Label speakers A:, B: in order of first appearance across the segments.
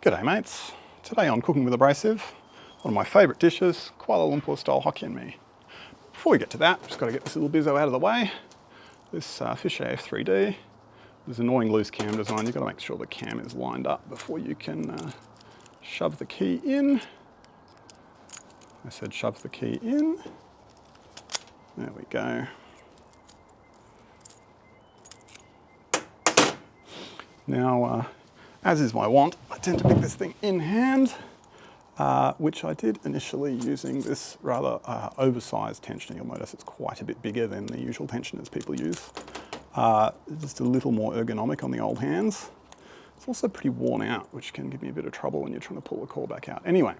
A: G'day mates. Today on Cooking with Abrasive, one of my favourite dishes, Kuala Lumpur style Hokkien mee. Before we get to that, just got to get this little bizzo out of the way. This Fisher f3d, this annoying loose cam design, you've got to make sure the cam is lined up before you can shove the key in. I said shove the key in. There we go. Now, as is my wont, I tend to pick this thing in hand, which I did initially using this rather oversized tensioner. You'll notice it's quite a bit bigger than the usual tensioners people use. Just a little more ergonomic on the old hands. It's also pretty worn out, which can give me a bit of trouble when you're trying to pull the core back out. Anyway,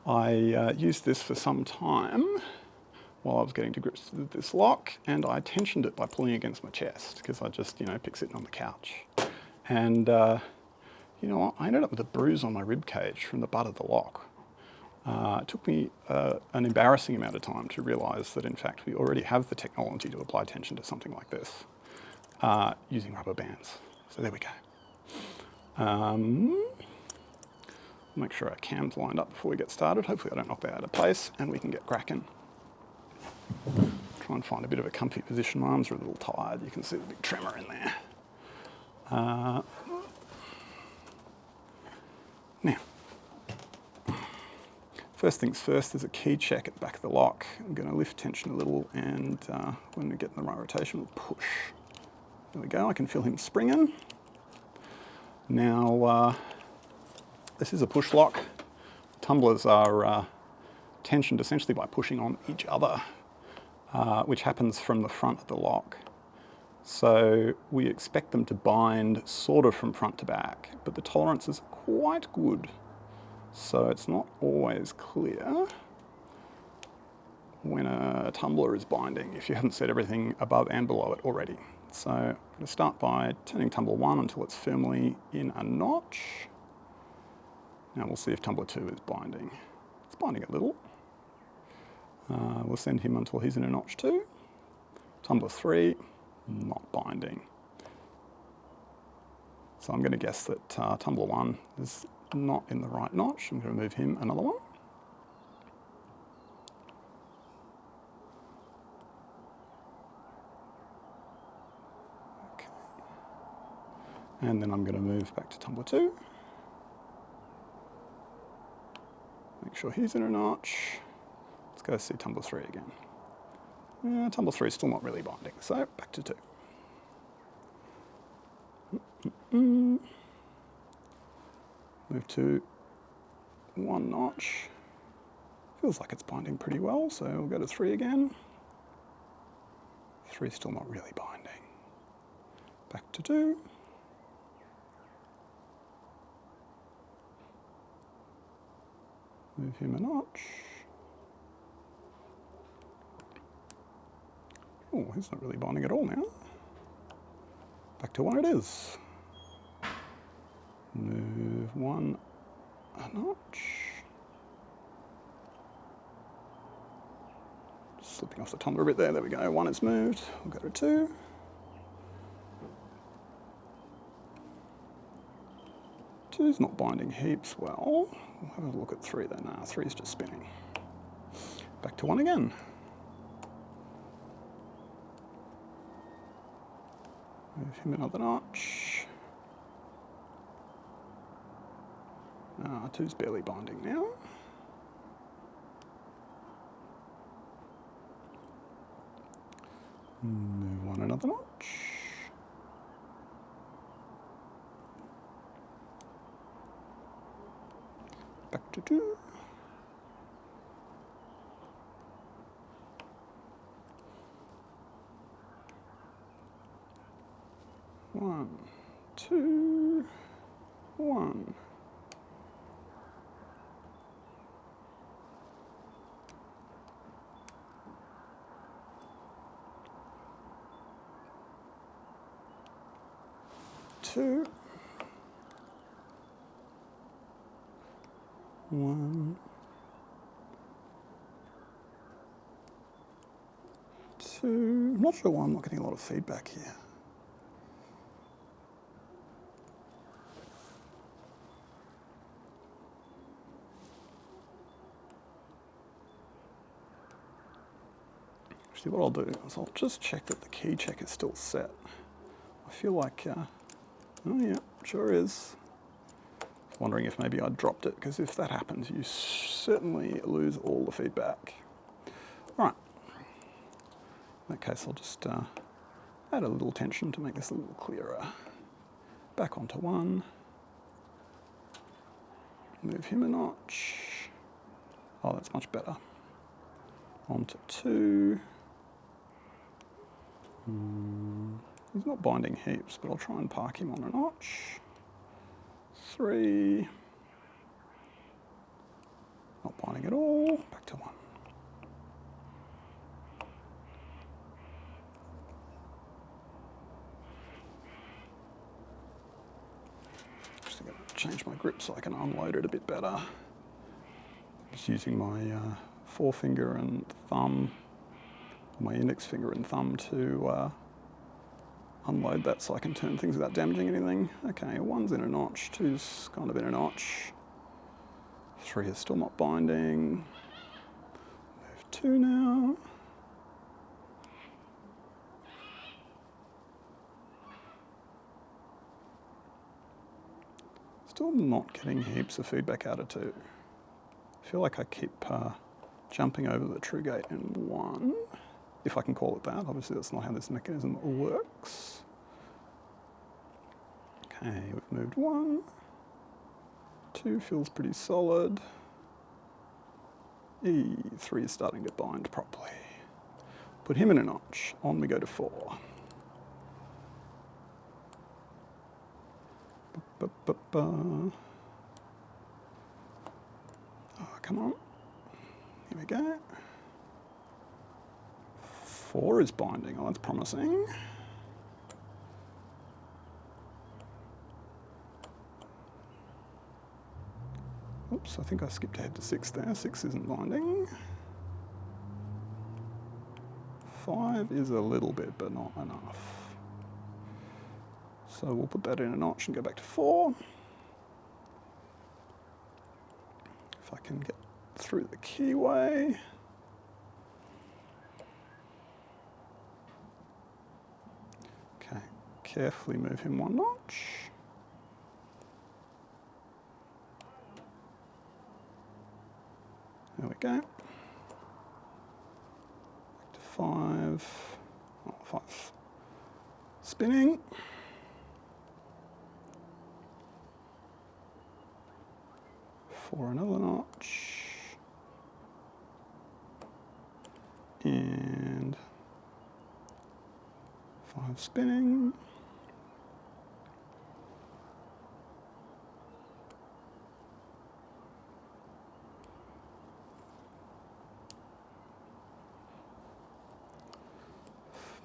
A: I used this for some time while I was getting to grips with this lock, and I tensioned it by pulling against my chest, because I just, pick sitting on the couch. And you know what, I ended up with a bruise on my rib cage from the butt of the lock. It took me an embarrassing amount of time to realise that in fact we already have the technology to apply tension to something like this using rubber bands. So there we go. Make sure our cam's lined up before we get started. Hopefully I don't knock that out of place and we can get cracking. Try and find a bit of a comfy position. My arms are a little tired. You can see the big tremor in there. Now, first things first, there's a key check at the back of the lock. I'm going to lift tension a little, and when we get in the right rotation, we'll push. There we go, I can feel him springing. Now, this is a push lock. Tumblers are tensioned essentially by pushing on each other, which happens from the front of the lock. So we expect them to bind sort of from front to back, but the tolerance is quite good. So it's not always clear when a tumbler is binding if you haven't set everything above and below it already. So I'm going to start by turning tumbler 1 until it's firmly in a notch. Now we'll see if tumbler 2 is binding. It's binding a little. We'll send him until he's in a notch too. Tumbler 3. Not binding. So I'm going to guess that tumbler 1 is not in the right notch. I'm going to move him another one. Okay. And then I'm going to move back to tumbler 2. Make sure he's in a notch. Let's go see tumbler 3 again. Tumbler 3 is still not really binding, so back to 2. Move to 1 notch. Feels like it's binding pretty well, so we'll go to 3 again. 3 is still not really binding. Back to 2. Move him a notch. Oh, he's not really binding at all now. Back to 1 it is. Move 1 a notch. Just slipping off the tumbler a bit there. There we go. 1 is moved. We'll go to 2. 2's not binding heaps well. We'll have a look at 3 then. 3 is just spinning. Back to 1 again. Move him another notch. 2's barely binding now. Move 1 another notch. Back to 2. One, 2, 1. Two. 1. 2. I'm not sure why I'm not getting a lot of feedback here. Actually, what I'll do is I'll just check that the key check is still set. I feel like, oh yeah, sure is. Wondering if maybe I dropped it, because if that happens, you certainly lose all the feedback. All right. In that case, I'll just add a little tension to make this a little clearer. Back onto 1. Move him a notch. Oh, that's much better. Onto 2. He's not binding heaps, but I'll try and park him on a notch. 3. Not binding at all. Back to 1. Just going to change my grip so I can unload it a bit better. Just using my forefinger and thumb, my index finger and thumb to unload that so I can turn things without damaging anything. Okay, 1's in a notch, 2's kind of in a notch. 3 is still not binding. Move 2 now. Still not getting heaps of feedback out of 2. I feel like I keep jumping over the true gate in 1, if I can call it that. Obviously that's not how this mechanism works. Okay, we've moved 1. 2 feels pretty solid. 3 is starting to bind properly. Put him in a notch. On we go to 4. Oh, come on. Here we go. 4 is binding. Oh, that's promising. Oops, I think I skipped ahead to 6 there. 6 isn't binding. 5 is a little bit, but not enough. So we'll put that in a notch and go back to 4. If I can get through the keyway. Okay, carefully move him 1 notch. There we go. Back to 5. Oh, 5. Spinning. 4 another notch. And 5 spinning.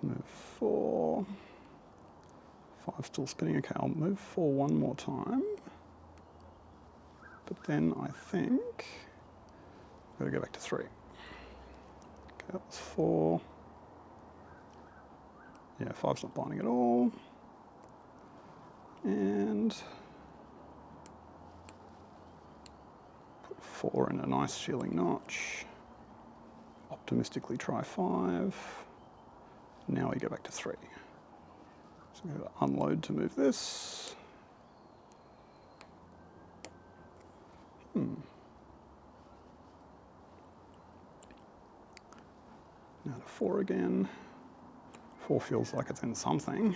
A: Move 4. 5 still spinning. Okay, I'll move 4 one more time. But then I think I've got to go back to 3. Okay, that was 4. Yeah, 5's not binding at all. And put 4 in a nice feeling notch. Optimistically try 5. Now we go back to 3. So I'm going to unload to move this. Now to 4 again. 4 feels like it's in something.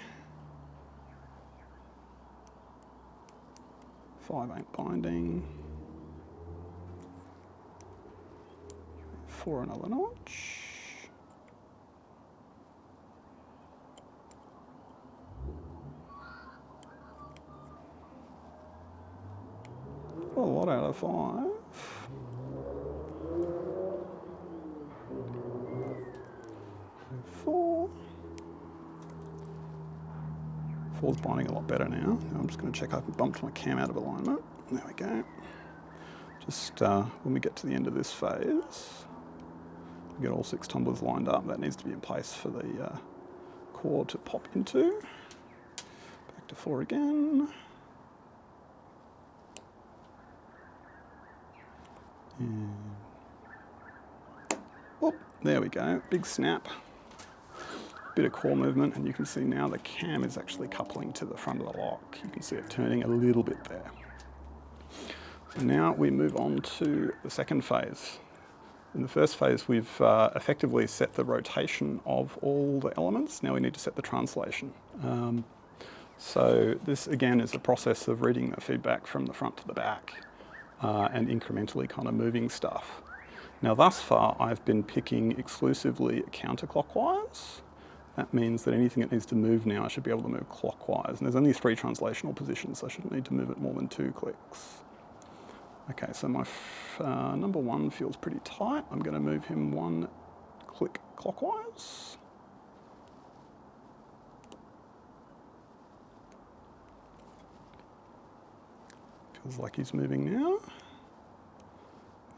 A: 5 ain't binding. 4 another notch. A lot out of 5. 4. 4's binding a lot better now. I'm just going to check I bumped my cam out of alignment. There we go. Just when we get to the end of this phase, we get all 6 tumblers lined up. That needs to be in place for the core to pop into. Back to 4 again. And, oh, there we go. Big snap. bit of core movement, and you can see now the cam is actually coupling to the front of the lock. You can see it turning a little bit there. So now we move on to the second phase. In the first phase, we've effectively set the rotation of all the elements. Now we need to set the translation. So this, again, is a process of reading the feedback from the front to the back and incrementally kind of moving stuff. Now, thus far, I've been picking exclusively counterclockwise. That means that anything that needs to move now, I should be able to move clockwise. And there's only 3 translational positions, so I shouldn't need to move it more than 2 clicks. Okay, so my number 1 feels pretty tight. I'm going to move him 1 click clockwise. Feels like he's moving now.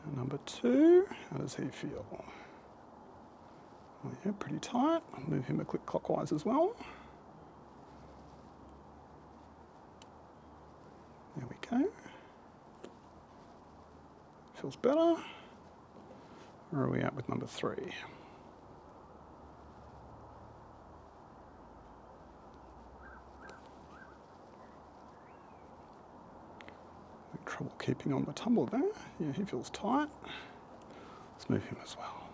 A: And number 2, how does he feel? Well, yeah, pretty tight. I'll move him a click clockwise as well. There we go. Feels better. Where are we at with number 3? Trouble keeping on the tumble there. Yeah, he feels tight. Let's move him as well.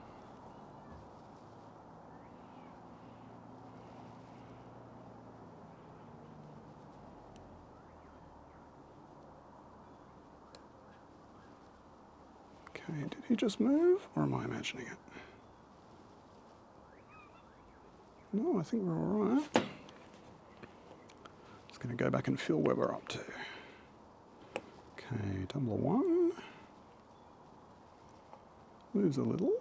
A: Okay, did he just move, or am I imagining it? No, I think we're all right. Just going to go back and feel where we're up to. Okay, tumbler 1 moves a little.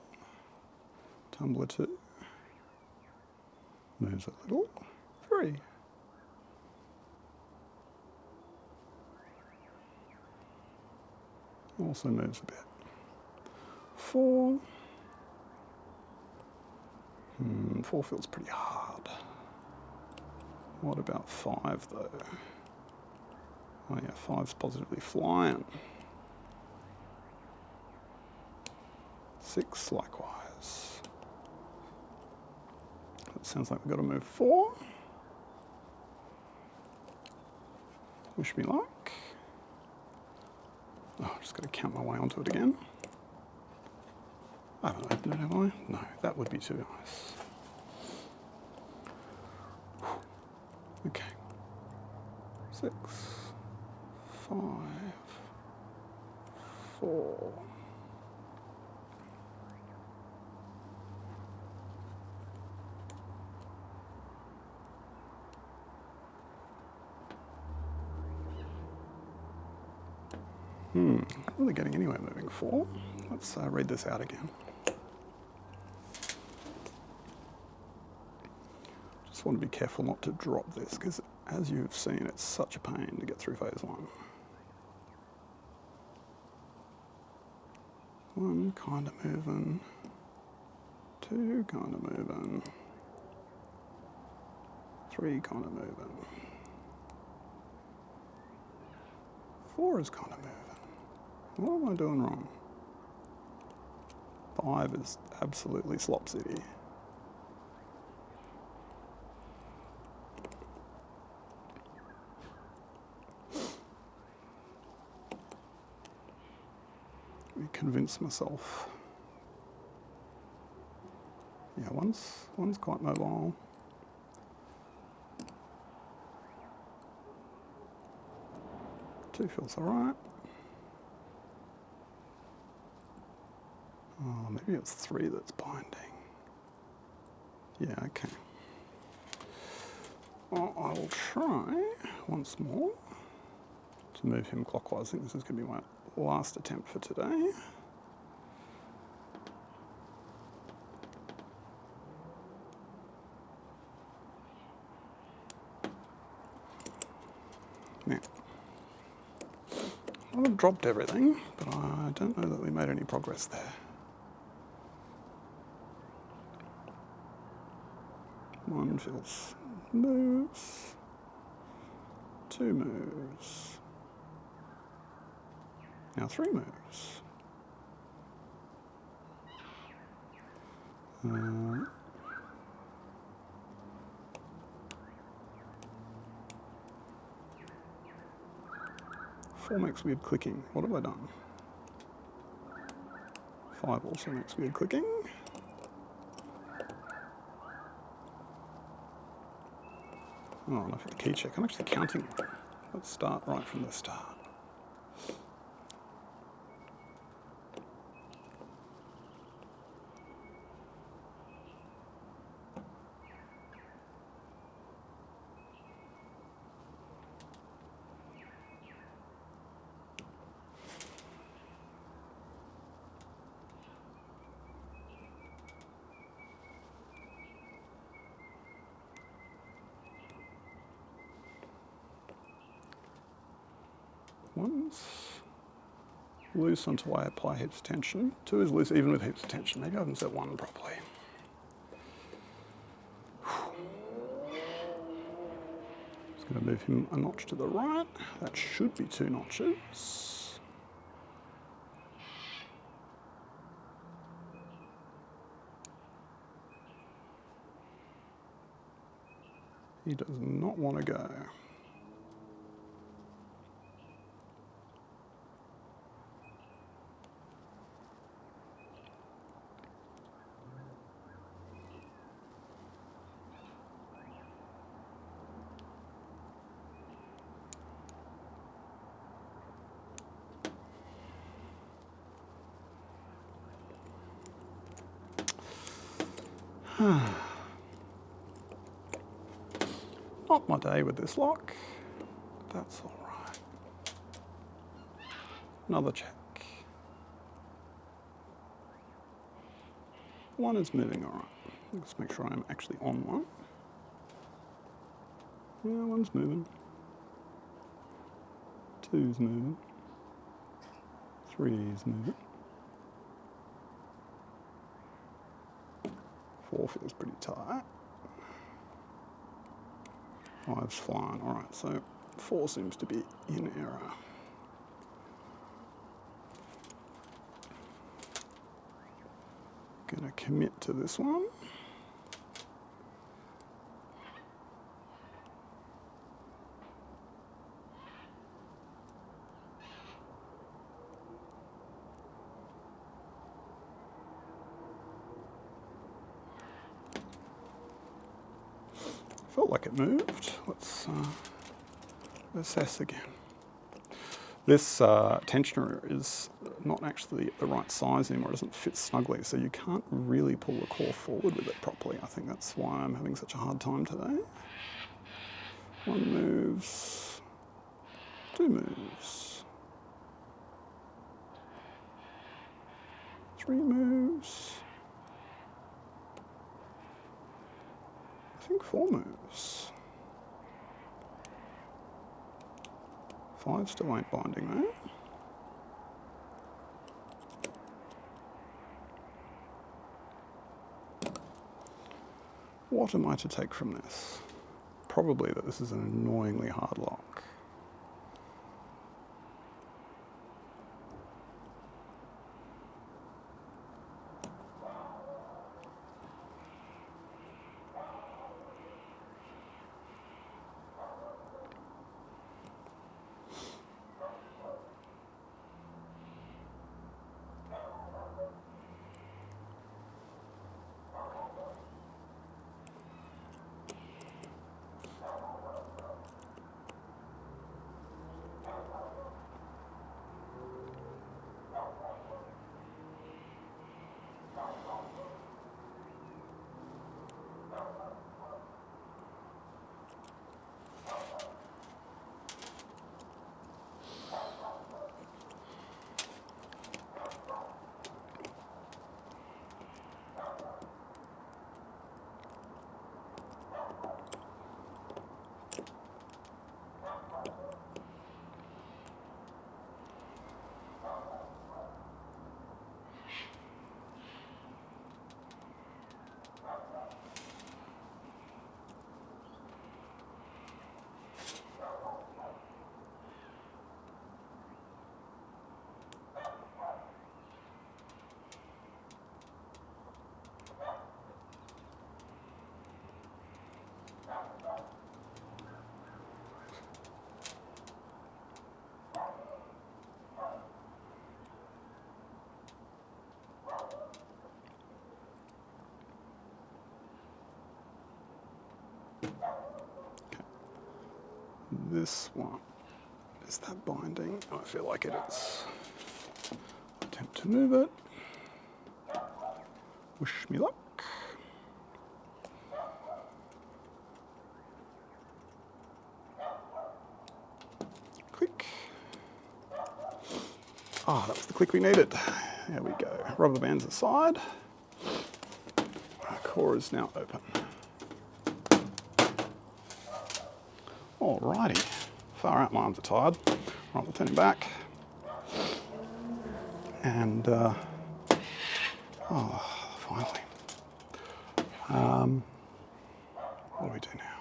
A: Tumbler 2 moves a little. 3. Also moves a bit. 4. 4 feels pretty hard. What about 5 though? Oh yeah, 5's positively flying. 6 likewise. That sounds like we've got to move 4. Wish me luck. Oh, I've just got to count my way onto it again. I haven't opened it, have I? No, that would be too nice. Okay. 6, 5, 4. Not really getting anywhere moving 4. Let's read this out again. Just want to be careful not to drop this, because as you've seen, it's such a pain to get through phase 1. 1 kind of moving, 2 kind of moving, 3 kind of moving, 4 is kind of moving. What am I doing wrong? 5 is absolutely slop city. Let me convince myself. Yeah, one's quite mobile. 2 feels alright. Oh, maybe it's 3 that's binding. Yeah, okay. Well, I'll try once more to move him clockwise. I think this is going to be my last attempt for today. Now, I haven't dropped everything, but I don't know that we made any progress there. 1 feels moves, 2 moves, now 3 moves. 4 makes weird clicking. What have I done? 5 also makes weird clicking. Oh, and I've hit the key check. I'm actually counting. Let's start right from the start. One's loose until I apply heaps of tension. 2 is loose even with heaps of tension. Maybe I haven't set 1 properly. Just going to move him a notch to the right. That should be 2 notches. He does not want to go. Not my day with this lock. That's all right. Another check. 1 is moving all right. Let's make sure I'm actually on 1. Yeah, 1's moving. 2's moving. 3's moving. 4 feels pretty tight. 5's flying. All right, so 4 seems to be in error. Gonna commit to this one. Felt like it moved. Let's assess again. This tensioner is not actually the right size anymore. It doesn't fit snugly, so you can't really pull the core forward with it properly. I think that's why I'm having such a hard time today. 1 moves. 2 moves. 3 moves. I think 4 moves. 5 still ain't binding though. What am I to take from this? Probably that this is an annoyingly hard lock. This one, is that binding? I feel like it is. Attempt to move it. Wish me luck. Click. Ah, that was the click we needed. There we go. Rubber bands aside. Our core is now open. Alrighty. Far out, my arms are tired. Right, we'll turn him back. And, finally. What do we do now?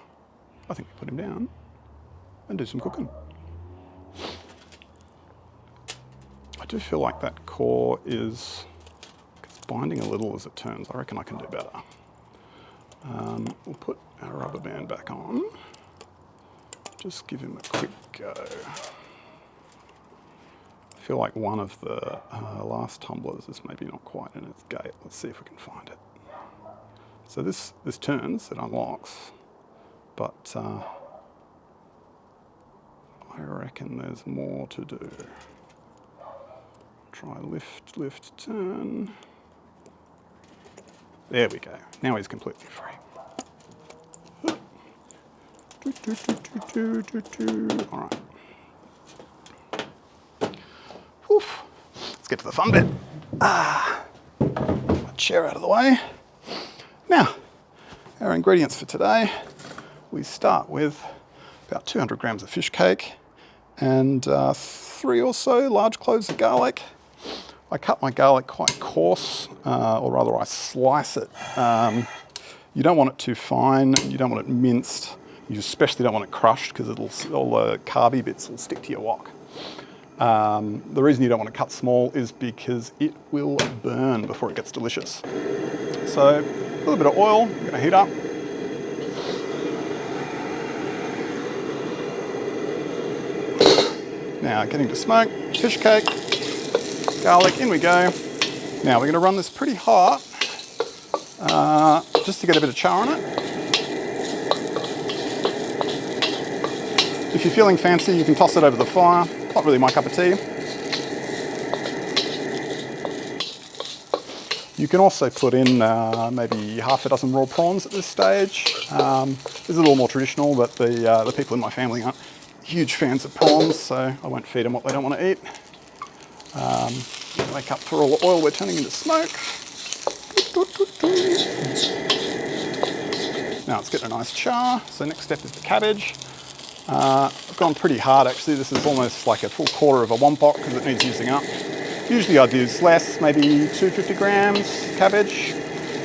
A: I think we put him down and do some cooking. I do feel like that core is binding a little as it turns. I reckon I can do better. We'll put our rubber band back on. Just give him a quick go. I feel like one of the last tumblers is maybe not quite in its gate. Let's see if we can find it. So this turns, it unlocks, but I reckon there's more to do. Try lift, lift, turn. There we go. Now he's completely free. All right. Oof. Let's get to the fun bit. Chair out of the way. Now, our ingredients for today, we start with about 200 grams of fish cake and 3 or so large cloves of garlic. I cut my garlic quite coarse, or rather I slice it. You don't want it too fine, you don't want it minced, you especially don't want it crushed because all the carby bits will stick to your wok. The reason you don't want to cut small is because it will burn before it gets delicious. So a little bit of oil, I'm going to heat up. Now getting to smoke, fish cake, garlic, in we go. Now we're going to run this pretty hot, just to get a bit of char on it. If you're feeling fancy, you can toss it over the fire. Not really my cup of tea. You can also put in maybe half a dozen raw prawns at this stage. This is a little more traditional, but the people in my family aren't huge fans of prawns, so I won't feed them what they don't want to eat. Wake up for all the oil we're turning into smoke. Now it's getting a nice char. So next step is the cabbage. I've gone pretty hard actually. This is almost like a full quarter of a wompot because it needs using up. Usually I'd use less, maybe 250 grams cabbage.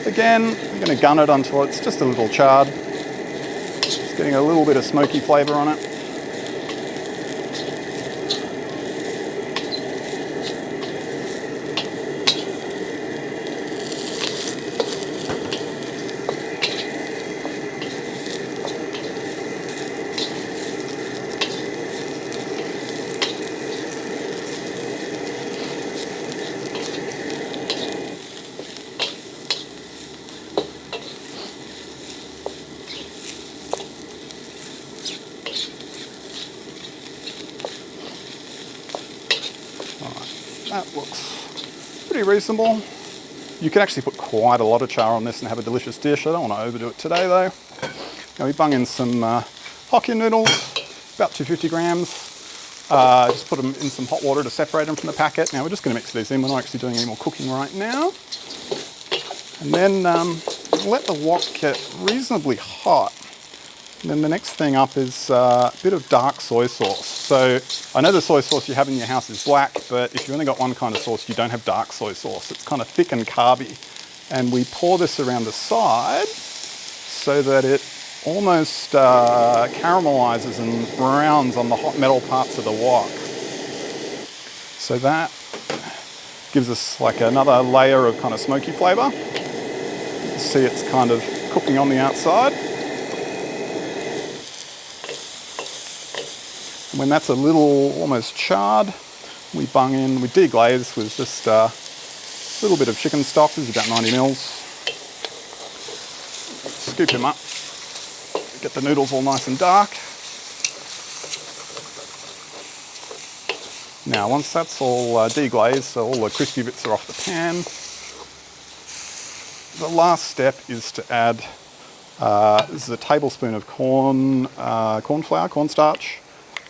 A: Again, I'm going to gun it until it's just a little charred. Just getting a little bit of smoky flavour on it. That looks pretty reasonable. You can actually put quite a lot of char on this and have a delicious dish. I don't want to overdo it today though. Now we bung in some Hokkien noodles, about 250 grams. Just put them in some hot water to separate them from the packet. Now we're just going to mix these in. We're not actually doing any more cooking right now. And then let the wok get reasonably hot. And then the next thing up is a bit of dark soy sauce. So I know the soy sauce you have in your house is black, but if you've only got one kind of sauce, you don't have dark soy sauce. It's kind of thick and carby. And we pour this around the side so that it almost caramelizes and browns on the hot metal parts of the wok. So that gives us like another layer of kind of smoky flavor. You can see it's kind of cooking on the outside. When that's a little almost charred, we bung in, we deglaze with just a little bit of chicken stock. This is about 90 mils. Scoop him up, get the noodles all nice and dark. Now, once that's all deglazed, so all the crispy bits are off the pan, the last step is to add, this is a tablespoon of corn flour, cornstarch,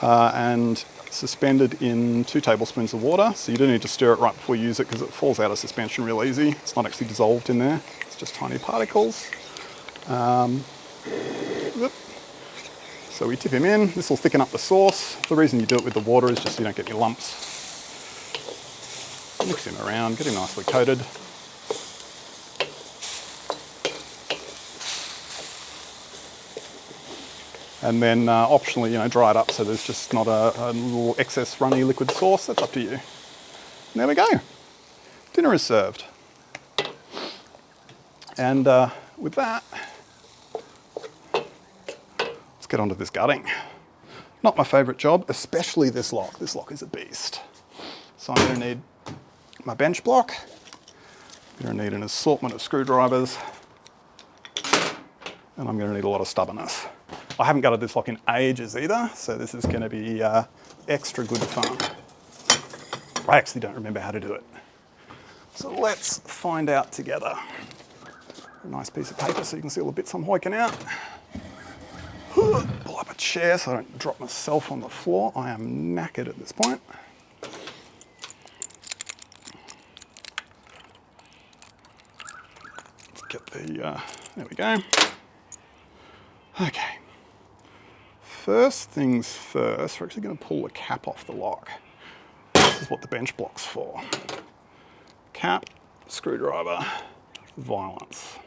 A: and suspended in 2 tablespoons of water. So you do need to stir it right before you use it because it falls out of suspension real easy. It's not actually dissolved in there, it's just tiny particles. So we tip him in, this will thicken up the sauce. The reason you do it with the water is just so you don't get any lumps. Mix him around, get him nicely coated. And then optionally, dry it up so there's just not a little excess runny liquid sauce. That's up to you. And there we go. Dinner is served. And with that, let's get onto this gutting. Not my favourite job, especially this lock. This lock is a beast. So I'm going to need my bench block. I'm going to need an assortment of screwdrivers. And I'm going to need a lot of stubbornness. I haven't gutted this lock in ages either, so this is going to be extra good fun. I actually don't remember how to do it. So let's find out together. A nice piece of paper so you can see all the bits I'm hoiking out. Pull up a chair so I don't drop myself on the floor. I am knackered at this point. Let's get the, there we go. Okay. First things first, we're actually going to pull the cap off the lock. This is what the bench block's for. Cap, screwdriver, violence.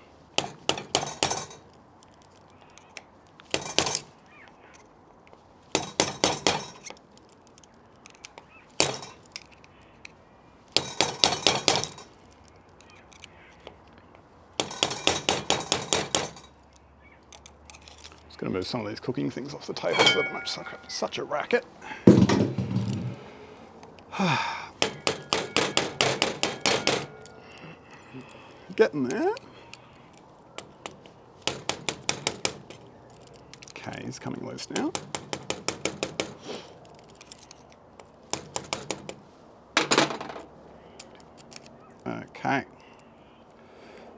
A: Going to move some of these cooking things off the table so that much such a racket. Getting there. Okay, he's coming loose now. Okay.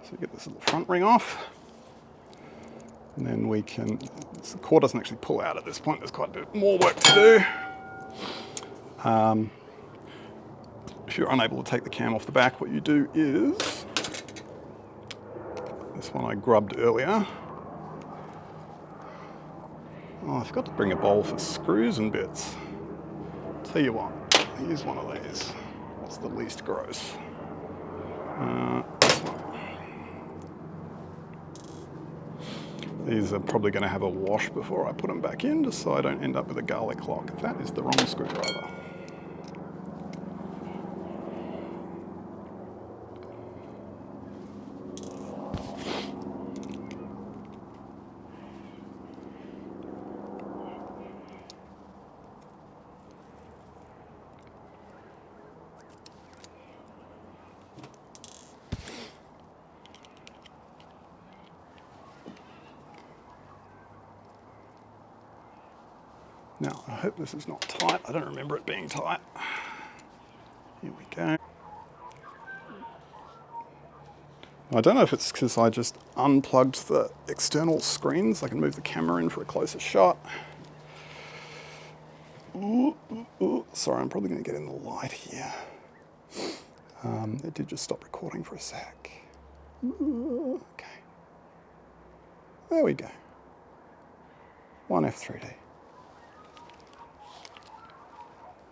A: So get this little front ring off. And then we can, the core doesn't actually pull out at this point, there's quite a bit more work to do. If you're unable to take the cam off the back, what you do is, this one I grubbed earlier. Oh, I forgot to bring a bowl for screws and bits. Tell you what, here's one of these. What's the least gross? This one. These are probably going to have a wash before I put them back in, just so I don't end up with a garlic lock. That is the wrong screwdriver. Now, I hope this is not tight. I don't remember it being tight. Here we go. I don't know if it's because I just unplugged the external screens. I can move the camera in for a closer shot. Ooh, ooh, ooh. Sorry, I'm probably going to get in the light here. It did just stop recording for a sec. Ooh, okay. There we go. One f3d.